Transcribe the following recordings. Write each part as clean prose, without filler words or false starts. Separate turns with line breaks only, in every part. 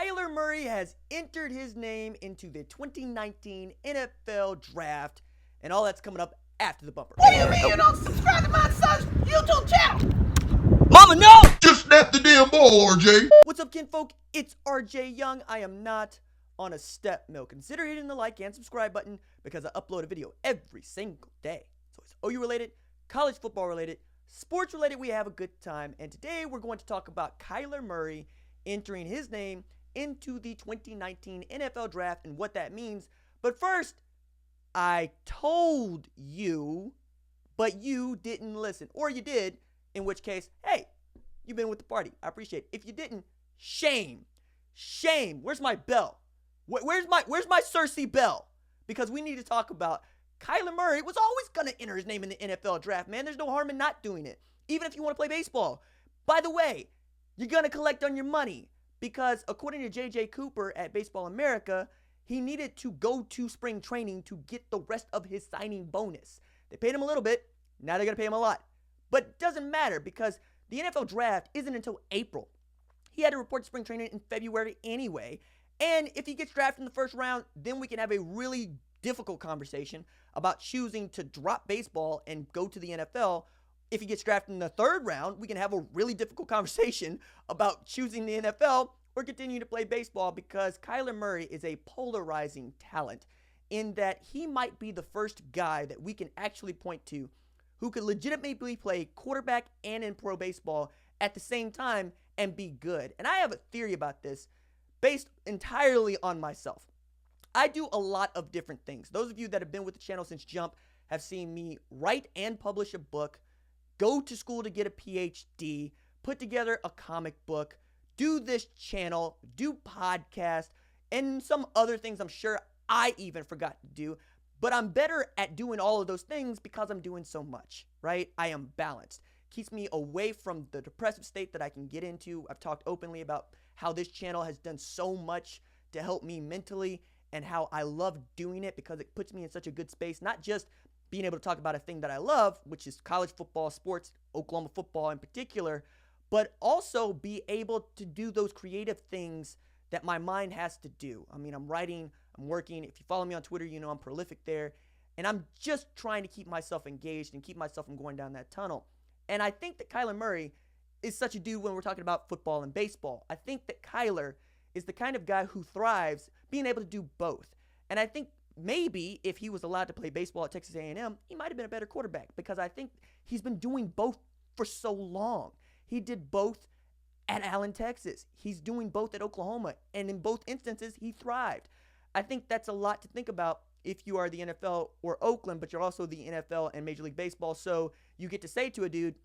Kyler Murray has entered his name into the 2019 NFL Draft, and all that's coming up after the bumper.
What do you mean you don't subscribe to my son's YouTube channel?
Mama, no!
Just snap the damn ball, RJ.
What's up, kinfolk? It's RJ Young. I am not on a step mill. Consider hitting the like and subscribe button because I upload a video every single day. So it's OU related, college football related, sports related. We have a good time. And today we're going to talk about Kyler Murray entering his name into the 2019 NFL Draft and what that means. But first, I told you, but you didn't listen. Or you did, in which case, hey, you've been with the party. I appreciate it. If you didn't, shame. Shame. Where's my bell? Where's my Cersei bell? Because we need to talk about Kyler Murray was always going to enter his name in the NFL Draft, man. There's no harm in not doing it, even if you want to play baseball. By the way, you're going to collect on your money because according to J.J. Cooper at Baseball America, he needed to go to spring training to get the rest of his signing bonus. They paid him a little bit. Now they're going to pay him a lot. But it doesn't matter because the NFL Draft isn't until April. He had to report to spring training in February anyway. And if he gets drafted in the first round, then we can have a really difficult conversation about choosing to drop baseball and go to the NFL. If he gets drafted in the third round, we can have a really difficult conversation about choosing the NFL or continue to play baseball because Kyler Murray is a polarizing talent in that he might be the first guy that we can actually point to who could legitimately play quarterback and in pro baseball at the same time and be good. And I have a theory about this based entirely on myself. I do a lot of different things. Those of you that have been with the channel since Jump have seen me write and publish a book, go to school to get a Ph.D., put together a comic book, do this channel, do podcasts, and some other things I'm sure I even forgot to do. But I'm better at doing all of those things because I'm doing so much, right? I am balanced. Keeps me away from the depressive state that I can get into. I've talked openly about how this channel has done so much to help me mentally and how I love doing it because it puts me in such a good space, not just being able to talk about a thing that I love, which is college football, sports, Oklahoma football in particular, but also be able to do those creative things that my mind has to do. I mean, I'm writing, I'm working. If you follow me on Twitter, you know I'm prolific there. And I'm just trying to keep myself engaged and keep myself from going down that tunnel. And I think that Kyler Murray is such a dude when we're talking about football and baseball. I think that Kyler is the kind of guy who thrives being able to do both. And I think maybe if he was allowed to play baseball at Texas A&M, he might have been a better quarterback because I think he's been doing both for so long. He did both at Allen, Texas. He's doing both at Oklahoma. And in both instances, he thrived. I think that's a lot to think about if you are the NFL or Oakland, but you're also the NFL and Major League Baseball. So you get to say to a dude,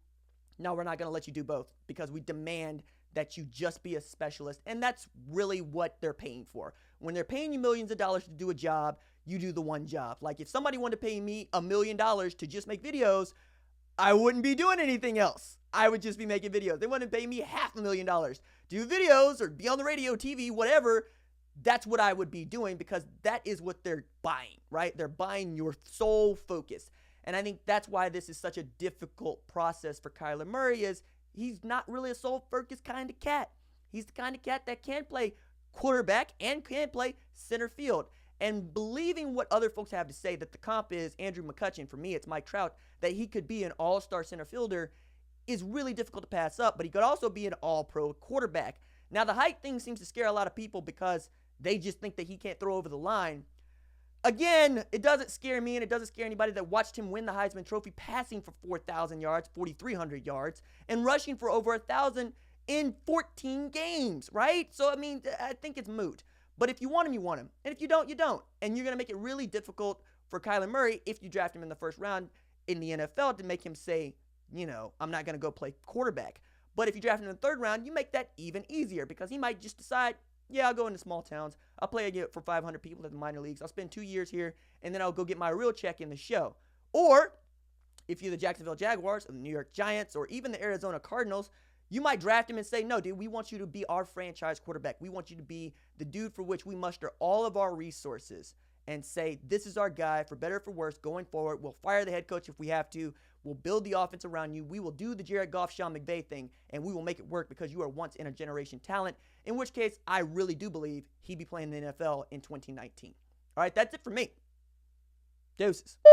no, we're not going to let you do both because we demand that you just be a specialist. And that's really what they're paying for. When they're paying you millions of dollars to do a job, you do the one job. Like if somebody wanted to pay me $1 million to just make videos, I wouldn't be doing anything else. I would just be making videos. They wouldn't pay me $500,000 to do videos or be on the radio, TV, whatever. That's what I would be doing because that is what they're buying, right? They're buying your sole focus. And I think that's why this is such a difficult process for Kyler Murray is he's not really a sole focus kind of cat. He's the kind of cat that can play quarterback and can play center field. And believing what other folks have to say that the comp is Andrew McCutchen, for me it's Mike Trout, that he could be an all-star center fielder is really difficult to pass up, but he could also be an all-pro quarterback. Now the height thing seems to scare a lot of people because they just think that he can't throw over the line. Again, it doesn't scare me and it doesn't scare anybody that watched him win the Heisman Trophy passing for 4,000 yards, 4,300 yards, and rushing for over 1,000 in 14 games, right? So, I mean, I think it's moot. But if you want him, you want him. And if you don't, you don't. And you're going to make it really difficult for Kyler Murray if you draft him in the first round in the NFL to make him say, you know, I'm not going to go play quarterback. But if you draft him in the third round, you make that even easier because he might just decide, yeah, I'll go into small towns. I'll play for 500 people at the minor leagues. I'll spend 2 years here, and then I'll go get my real check in the show. Or if you're the Jacksonville Jaguars or the New York Giants or even the Arizona Cardinals, you might draft him and say, no, dude, we want you to be our franchise quarterback. We want you to be the dude for which we muster all of our resources. and say, this is our guy, for better or for worse, going forward. We'll fire the head coach if we have to. We'll build the offense around you. We will do the Jared Goff, Sean McVay thing, and we will make it work because you are once in a generation talent, in which case I really do believe he'd be playing in the NFL in 2019. All right, that's it for me. Deuces.